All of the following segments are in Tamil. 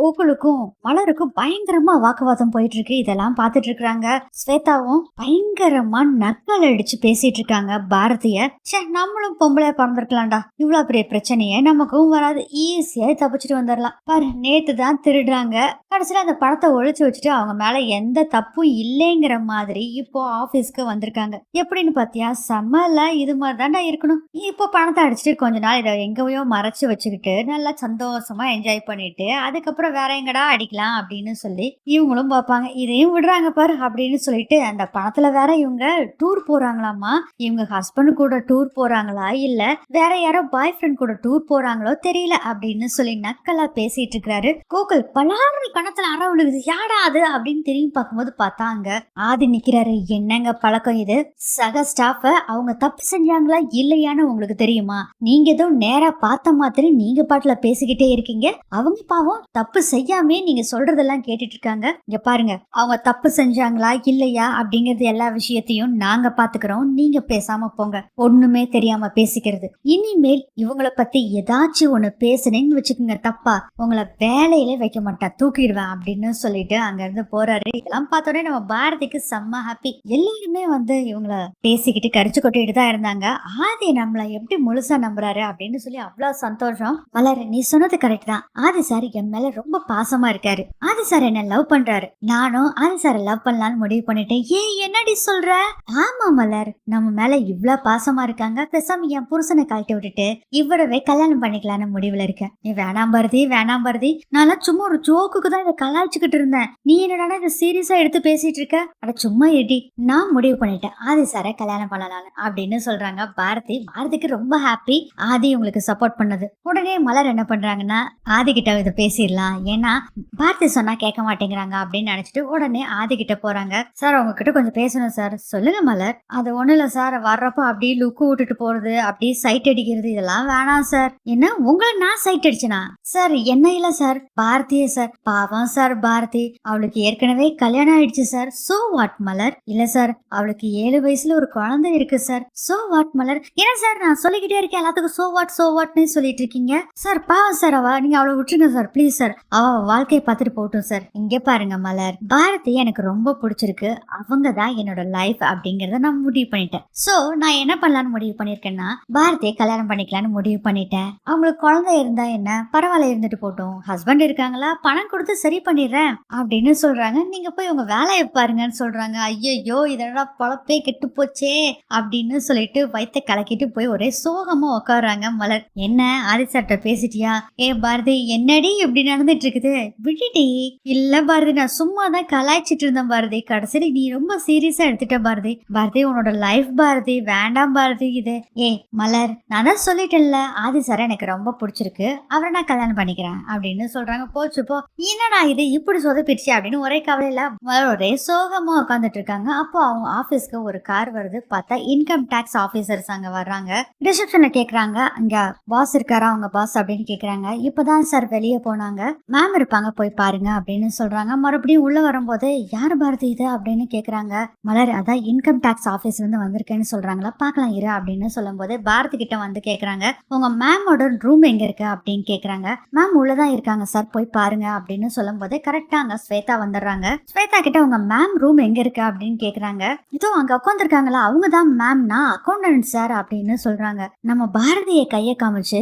கோகுலுக்கும் மலருக்கும் பயங்கரமா வாக்குவாதம் போயிட்டு இருக்கு. இதெல்லாம் பாத்துட்டு இருக்காங்க. ஸ்வேதாவும் பயங்கரமா நக்கல் அடிச்சு பேசிட்டு இருக்காங்க பாரதிய. ச்சே, நம்மளும் பொம்பளையா பிறந்திருக்கலாம்டா, இவ்வளவு பெரிய பிரச்சனையே நமக்கும் வராது, ஈஸியா தப்பிச்சுட்டு வந்துடலாம் பாரு. நேத்து தான் திருடுறாங்க, கடைசியில அந்த பணத்தை ஒழிச்சு வச்சுட்டு அவங்க மேல எந்த தப்பும் இல்லைங்கிற மாதிரி இப்போ ஆபீஸ்க்கு வந்திருக்காங்க. எப்படின்னு பாத்தியா, செம்மல இது மாதிரி தான்டா இருக்கணும். இப்போ பணத்தை அடிச்சுட்டு கொஞ்ச நாள் இதை எங்கேயோ மறைச்சு வச்சுக்கிட்டு நல்லா சந்தோஷமா என்ஜாய் பண்ணிட்டு அதுக்கப்புறம் வேற எங்கடா அடிக்கலாம் அப்படின்னு சொல்லி இவங்களும் பார்ப்பாங்க. இதையும் விடுறாங்க பாரு அப்படின்னு சொல்லிட்டு அந்த பணத்துல வேற இவங்க டூர் போறாங்களாமா. இவங்க ஹஸ்பண்ட் கூட டூர் போறாங்களா இல்ல வேற யாரோ பாய் ஃப்ரெண்ட் கூட டூர் போறாங்களோ தெரியல அப்படின்னு சொல்லி நக்கலா பேசிட்டு இருக்கிறாரு. கோகுல் பலாறு கணத்துல அற விழுகுது, யாடா அது அப்படின்னு திரும்பி பார்க்கும்போது பார்த்தாங்க ஆதி நிக்கிறாரு. என்னங்க பழக்கம் இது, சக ஸ்டாஃப அவங்க தப்பு செஞ்சாங்களா இல்லையான்னு உங்களுக்கு தெரியுமா? நீங்க ஏதோ நேரா பார்த்த மாதிரி நீங்க பாட்டுல பேசிக்கிட்டே இருக்கீங்க. அவங்க பாவம் தப்பு செய்யாமே நீங்க சொல்றதெல்லாம் கேட்டுட்டு இருக்காங்க. இங்க பாருங்க, அவங்க தப்பு செஞ்சாங்களா இல்லையா அப்படிங்கறது எல்லா விஷயத்தையும் நாங்க பாத்துக்கிறோம், நீங்க பேசாம போங்க. ஒண்ணுமே தெரியாம பேசிக்கிறது. இனிமேல் இவங்கள பத்தி ஏதாச்சும் ஒண்ணு பேசுனேன்னு வச்சுக்கோங்க, தப்பா உங்களை வேலையில வைக்க மாட்டா, தூக்கிடுவேன் அப்படின்னு சொல்லிட்டு அங்க இருந்து போறாரு. இதெல்லாம் பார்த்தோன்னே நம்ம பாரதிக்கு செம்ம ஹாப்பி. எல்லாருமே இவங்கள பேசிக்கிட்டு கரிச்சு கொட்டிட்டு தான் இருந்தாங்க. ஆதி நம்மள எப்படி முழுசா நம்புறாரு அப்படின்னு சொல்லி அவ்வளவு சந்தோஷம். மலர், நீ சொன்னது கரெக்ட் தான். ஆதி சார் என் மேல ரொம்ப பாசமா இருக்காரு. ஆதி சார் என்ன லவ் பண்றாரு, நானும் ஆதி சார் லவ் பண்ணலாம்னு முடிவு பண்ணிட்டேன். ஏன் என்னடி சொல்ற? ஆமா மலர், நம்ம மேல இவ்வளவு பாசமா இருக்காங்க, பேசாம என் புருஷனை கழட்டி விட்டுட்டு இவரவே கல்யாணம் பண்ணிக்கலாம்னு முடிவுல இருக்கேன். நீ வேணாம் பாரதி, வேணாம் பாரதி, நான் சும்மா ஒரு ஜோக்குக்கு தான் இதை கலாய்ச்சிக்கிட்டு இருந்தேன். நீ என்னடா இதை சீரியஸா எடுத்து பேசிட்டு இருக்க? அட சும்மா எடி, நான் முடிவு பண்ணிட்டேன் ஆதி சாரை கல்யாணம் பண்ணலாம் அப்படின்னு சொல்றாங்க பாரதி. பாரதிக்கு ரொம்ப ஹாப்பி ஆதி உங்களுக்கு சப்போர்ட் பண்ணது. உடனே மலர் என்ன பண்றாங்கன்னா, ஆதி கிட்ட இதை பேசிடலாம், ஏன்னா பாரதி சொன்னா கேட்க மாட்டேங்கிறாங்க அப்படின்னு நினைச்சிட்டு உடனே ஆதி கிட்ட போறாங்க. சார் உங்ககிட்ட கொஞ்சம் பேசணும் சார். சொல்லுங்க மலர். அது ஒண்ணு இல்ல சார், வர்றப்ப அப்படியே லுக்கு விட்டுட்டு போறது, அப்படியே சைட் அடிக்கிறது, இதெல்லாம் வேணாம் சார். என்ன உங்களை நான் சைட் அடிச்சனா? சார் என்ன இல்ல சார், பாரதியே சார். பாவம் சார் பாரதி, அவளுக்கு ஏற்கனவே கல்யாணம் ஆயிடுச்சு சார். சோ வாட் மலர்? இல்ல சார், அவளுக்கு 7 வயசுல ஒரு குழந்தை இருக்கு சார். சோ வாட் மலர்? ஏன்னா சார் நான் சொல்லிக்கிட்டே இருக்கேன் எல்லாத்துக்கும் சோ வாட்னு சொல்லிட்டு இருக்கீங்க சார். பாவம் சார், நீங்க அவளை விட்டுருங்க சார் ப்ளீஸ் சார், அவ வாழ்க்கையை பார்த்துட்டு போட்டும் சார். இங்க பாருங்க மலர், பாரதி எனக்கு ரொம்ப பிடிச்சிருக்கு, அவங்க தான் என்னோட லைஃப் அப்படிங்கறத நான் முடிவு பண்ணிட்டேன். சோ நான் என்ன பண்ணலான்னு முடிவு பண்ணிருக்கேன்னா, பாரதியை கல்யாணம் பண்ணிக்கலான்னு முடிவு பண்ணிட்டேன். அவங்களுக்கு குழந்தை இருந்தா என்ன, பரவாயில்ல இருந்துட்டு போட்டோம், ஹஸ்பண்ட் இருக்காங்களா, பணம் கொடுத்து சரி பண்ணிடுறேன் அப்படின்னு சொல்றாங்க. நீங்க போய் உங்க வேலையை பாருங்கன்னு சொல்றாங்க. ஐயோ இதோட பொழப்பே கெட்டு போச்சே அப்படின்னு சொல்லிட்டு வயிற்ற கலக்கிட்டு போய் ஒரே சோகமா உட்காடுறாங்க மலர். என்ன ஆதி சார்ட்ட பேசிட்டியா? ஏ பாரதி, என்னடி இப்படி நடந்துட்டு இருக்குது, விட்டுடி. இல்ல பாரதி, நான் சும்மா தான் கலாய்ச்சிட்டு இருந்தேன் பாரதி, கடைசியில நீ ரொம்ப சீரியஸா எடுத்துட்ட பாரதி. பாரதி உன்னோட லைஃப் பாரதி, வேண்டாம் பாரதி இது. ஏ மலர், நான் தான் சொல்லிட்டேன்ல ஆதி சார் எனக்கு ரொம்ப பிடிச்சிருக்கு, அவரை நான் கல்யாணம் பண்ணிக்கிறேன் அப்படின்னு சொல்றாங்க. போச்சு போ, என்னடா இது இப்படி சொதப்பிடுச்சு அப்படின்னு ஒரே கவலையில மலர் ஒரே சோகமா உட்காந்துட்டு இருக்காங்க. அப்போ அவங்க ஆபீஸ்க்கு ஒரு கார் வருது. பார்த்தா இன்கம் டாக்ஸ் ஆபீசர்ஸ் அங்க வர்றாங்க. ரிசப்ஷன்ல கேக்குறாங்க, அங்க பாஸ் இருக்காரா அவங்க பாஸ் அப்படின்னு கேக்குறாங்க. இப்பதான் சார் வெளியே போனாங்க, மேம் இருப்பாங்க போய் பாருங்க அப்படின்னு சொல்றாங்க. மறுபடியும் உள்ள வரும்போது யாரு பாரதி இது அப்படின்னு கேக்குறாங்க. மலர், அதான் இன்கம் டாக்ஸ் ஆபீஸ்ல இருந்து வந்திருக்கேன்னு சொல்றாங்களா, பாக்கலாம் இரு அப்படின்னு சொல்லும் போது பாரதி கிட்ட வந்து கேக்குறாங்க, உங்க மேமோட ரூம் எங்க இருக்கு அப்படின்னு கேக்குறாங்க. மேம் உள்ளதான் இருக்காங்க சார், போய் பாருங்க அப்படின்னு சொல்லும் போது கரெக்டா அங்க ஸ்வேதா வந்துடுறாங்க. ஸ்வேதா கிட்ட உங்க மேம் ரூம் எங்க இருக்கு அப்படின்னு கேக்குறாங்க. இதோ அங்க உட்காந்துருக்காங்களா, அவங்கதான் மேம்னா அக்கௌண்டன்ட் சார் அப்படின்னு சொல்றாங்க. நம்ம பாரதிய கைய காமிச்சு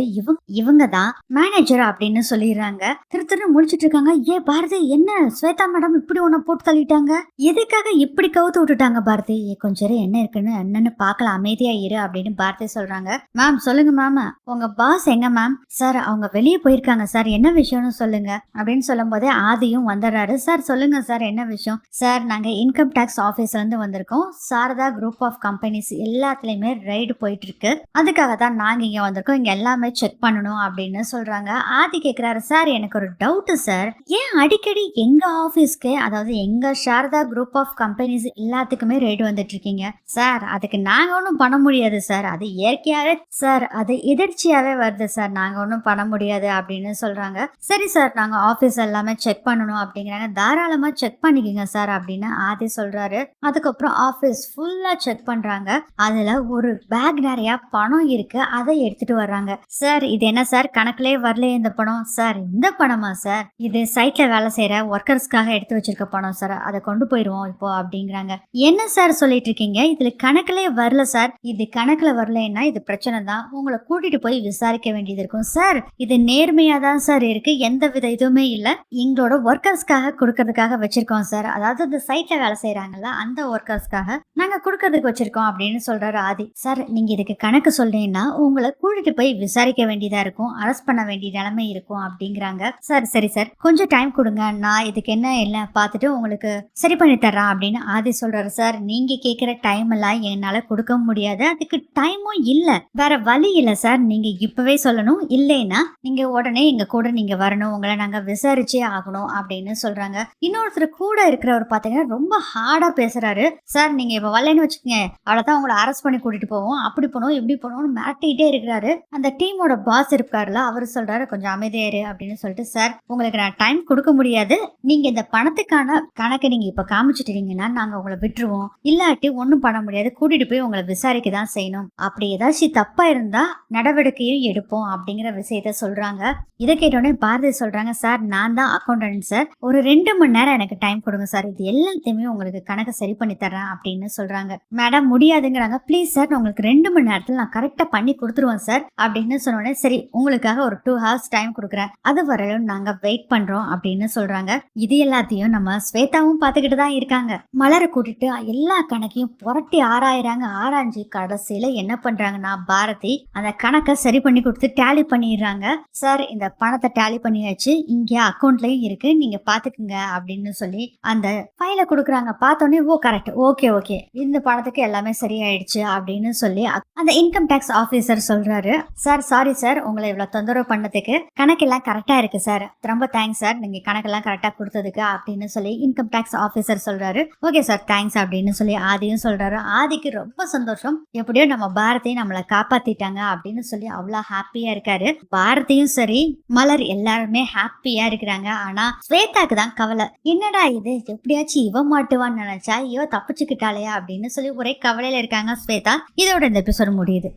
இவங்க தான் மேனேஜர் அப்படின்னு சொல்லிடுறாங்க. திரு முடிச்சிட்டு இருக்காங்க. ஏ பாரதி, என்ன ஸ்வேதா மேடம் இப்படி உன்னை போட்டு தள்ளிட்டாங்க, எதுக்காக இப்படி கவுத்து விட்டுட்டாங்க பாரதி? கொஞ்சம் என்ன இருக்குன்னு என்னன்னு பாக்கலாம், அமைதியா இரு அப்படின்னு பாரதி சொல்றாங்க. மேம் சொல்லுங்க மேம், உங்க பாஸ் எங்க மேம்? சார் அவங்க வெளியே போயிருக்காங்க சார், என்ன விஷயம்னு சொல்லுங்க அப்படின்னு சொல்லும் போதே ஆதியும் வந்துடுறாரு. சார் சொல்லுங்க சார், என்ன விஷயம்? சார் நாங்க இன்கம் டாக்ஸ் ஆபீஸ்ல இருந்து வந்திருக்கோம், சாரதா குரூப் ஆஃப் கம்பெனிஸ் எல்லாத்துலயுமே ரைடு போயிட்டு இருக்கு, அதுக்காக தான் நாங்க இங்க வந்திருக்கோம், இங்க எல்லாமே செக் பண்ணணும் அப்படின்னு சொல்றாங்க. ஆதி கேக்குறாரு, சார் எனக்கு ஒரு டவுட் சார், ஏன் அடிக்கடி எங்க ஆபீஸ்க்கு, அதாவது எங்க சாரதா குரூப் ஆஃப் கம்பெனிஸ் எல்லாத்துக்குமே ரைடு வந்துட்டு இருக்கீங்க? சார் அதுக்கு நாங்க ஒன்றும் பண்ண முடியாது சார், அது இயற்கையாவே சார், அது எதிர்ச்சியாவே வருது சார், நாங்க ஒன்றும் பண்ண முடியாது அப்படின்னு சொல்றாங்க. சரி சார், நாங்க ஆபீஸ் எல்லாமே செக் பண்ணணும் அப்படிங்கிறாங்க. தாராளமா செக் பண்ணிக்கோங்க சார் அப்படின்னு ஆதி சொல்றாரு. அதுக்கப்புறம் ஆபீஸ் ஃபுல்லா செக் பண்றாங்க. அதுல ஒரு பேக் நிறைய பணம் இருக்கு, அதை எடுத்துட்டு வர்றாங்க. சார் இது என்ன சார், கணக்குலயே வரல இந்த பணம்? சார் இந்த பணமா சார் இது சைட்ல வேலை செய்யற ஒர்க்கர்ஸ்க்காக எடுத்து வச்சிருக்க பணம் சார், அதை கொண்டு போயிருவோம் இப்போ அப்படிங்கிறாங்க. என்ன சார் சொல்லிட்டு இருக்கீங்க, இதுல கணக்குலயே வரல சார். இது கணக்குல வரலன்னா இது பிரச்சனை தான், உங்களை கூட்டிட்டு போய் விசாரிக்க வேண்டியது இருக்கும் சார். இது நேர்மையா தான் சார் இருக்கு, எந்த வித இதுவுமே இல்ல, எங்களோட ஒர்க்கர்ஸ்க்காக கொடுக்கறதுக்காக வச்சிருக்கோம் சார். அதாவது இந்த சைட்ல வேலை செய்யறாங்கல்ல அந்த ஒர்க்கர்ஸ்க்காக நாங்க கொடுக்கறதுக்கு வச்சிருக்கோம் அப்படின்னு சொல்றாரு ஆதி. சார் நீங்க இதுக்கு கணக்கு சொல்றீங்கன்னா உங்களை கூட்டிட்டு போய் விசாரிக்க வேண்டியதா இருக்கும், அரெஸ்ட் பண்ண வேண்டிய நிலைமை இருக்கும் அப்படிங்கிறாங்க. சார் சரி சார் கொஞ்சம் டைம் கொடுங்க, நான் இதுக்கு என்ன எல்லாம் பார்த்துட்டு உங்களுக்கு சரி பண்ணி தர்றேன் அப்படின்னு ஆதி சொல்றாரு. சார் நீங்க கேட்கிற டைம் எல்லாம் என்னால கொடுக்க முடியாது, அதுக்கு டைமும் இல்ல, வேற வழி இல்ல சார், நீங்க இப்பவே சொல்லணும், இல்லைன்னா நீங்க உடனே எங்க கூட நீங்க வரணும், உங்களை நாங்க விசாரிச்சே ஆகணும் அப்படின்னு சொல்றாங்க. இன்னொருத்தர் கூட இருக்கிறவர் பாத்தீங்கன்னா ரொம்ப ஹார்டா பேசுறாரு. சார் நீங்க இப்ப வரலன்னு வச்சுக்கோங்க, அவ்வளவுதான், உங்களை அரெஸ்ட் பண்ணி கூட்டிட்டு போவோம், அப்படி போனோம் இப்படி போனோம்னு மிரட்டிட்டே இருக்கிறாரு. அந்த டீமோட பாஸ் இருக்காருல, அவர் சொல்றாரு கொஞ்சம் அமைதியாரு அப்படின்னு சொல்லிட்டு, சார் உங்களுக்கு நான் டைம் கொடுக்க முடியாது, நீங்க இந்த பணத்துக்கான கணக்கை நீங்க இப்ப காமிச்சிட்டீங்கன்னா நாங்க உங்களை விட்டுருவோம், இல்லாட்டி ஒண்ணும் பண்ண முடியாது, கூட்டிட்டு போய் உங்களை விசாரிக்க தான் செய்யணும், அப்படி ஏதாச்சும் தப்பா இருந்தா நடவடிக்கையும் எடுப்போம் அப்படிங்கிற விஷயத்த சொல்றாங்க. இதை கேட்டோடனே பாரதி சொல்றாங்க, சார் நான் தான் அக்கௌண்டன்ட் சார், ஒரு 2 மணி நேரம் எனக்கு டைம் கொடுங்க சார், இது எல்லாத்தையுமே உங்களுக்கு கணக்கை சரி பண்ணி தரேன் அப்படின்னு சொல்றாங்க. மேடம் முடியாதுங்கிறாங்க. ப்ளீஸ் சார் உங்களுக்கு 2 மணி நேரத்துல நான் கரெக்டா பண்ணி கொடுத்துருவேன் சார் அப்படின்னு சொன்னோடனே, சரி உங்களுக்காக ஒரு 2 hours டைம் கொடுக்குறேன், அது வரையும் நாங்க வெயிட் பண்றோம் அப்படின்னு சொல்றாங்க. இது எல்லாத்தையும் நம்ம ஸ்வேதாவும் பாத்துக்கிட்டு தான் இருக்காங்க. மலரை கூட்டிட்டு எல்லா கணக்கையும் புரட்டி ஆராய்ஞ்சு கடைசியில என்ன பண்றாங்கன்னா பாரதி அந்த கணக்கை சரி பண்ணி கொடுத்து டேலி பண்ணிடுறாங்க. சார் இந்த பணத்தை டேலி பண்ணியாச்சு, இங்க அக்கௌண்ட்லயும் இருக்கு, நீங்க பாத்துக்குங்க அப்படின்னு சொல்லி அந்த ஃபைலை கொடுக்குறாங்க. பார்த்தோன்னே ஓ கரெக்ட், ஓகே ஓகே, இந்த பணத்துக்கு எல்லாமே சரியாயிடுச்சு அப்படின்னு சொல்லி அந்த இன்கம் டேக்ஸ் ஆபீசர் சொல்றாரு. சார் சாரி சார் உங்களை இவ்வளவு தொந்தரவு பண்ணதுக்கு, கணக்கெல்லாம் கரெக்டா இருக்கு சார், ரொம்ப தேங்க்ஸ் சார் நீங்க கணக்கெல்லாம் கரெக்டா கொடுத்ததுக்கு அப்படின்னு சொல்லி இன்கம் டேக்ஸ் ஆபீசர் சொல்றாரு. ஓகே சார் தேங்க்ஸ் அப்படின்னு சொல்லி ஆதியும் சொல்றாரு. ஆதிக்கு ரொம்ப சந்தோஷம், எப்படியோ நம்ம பாரதியை நம்மளை காப்பாத்திட்டாங்க அப்படின்னு சொல்லி அவ்வளவு ஹாப்பியா இருக்காரு. பாரதியும் சரி மலர் எல்லாருமே ஹாப்பியா இருக்கிறாங்க. ஆனா ஸ்வேதாக்கு தான் கவலை, என்னடா இது எப்படியாச்சும் இவ மாட்டுவான்னு நினைச்சா இவ தப்பிச்சுக்கிட்டாலையா அப்படின்னு சொல்லி ஒரே கவலையில இருக்காங்க ஸ்வேதா. இதோட இந்த எபிசோட் முடியுது.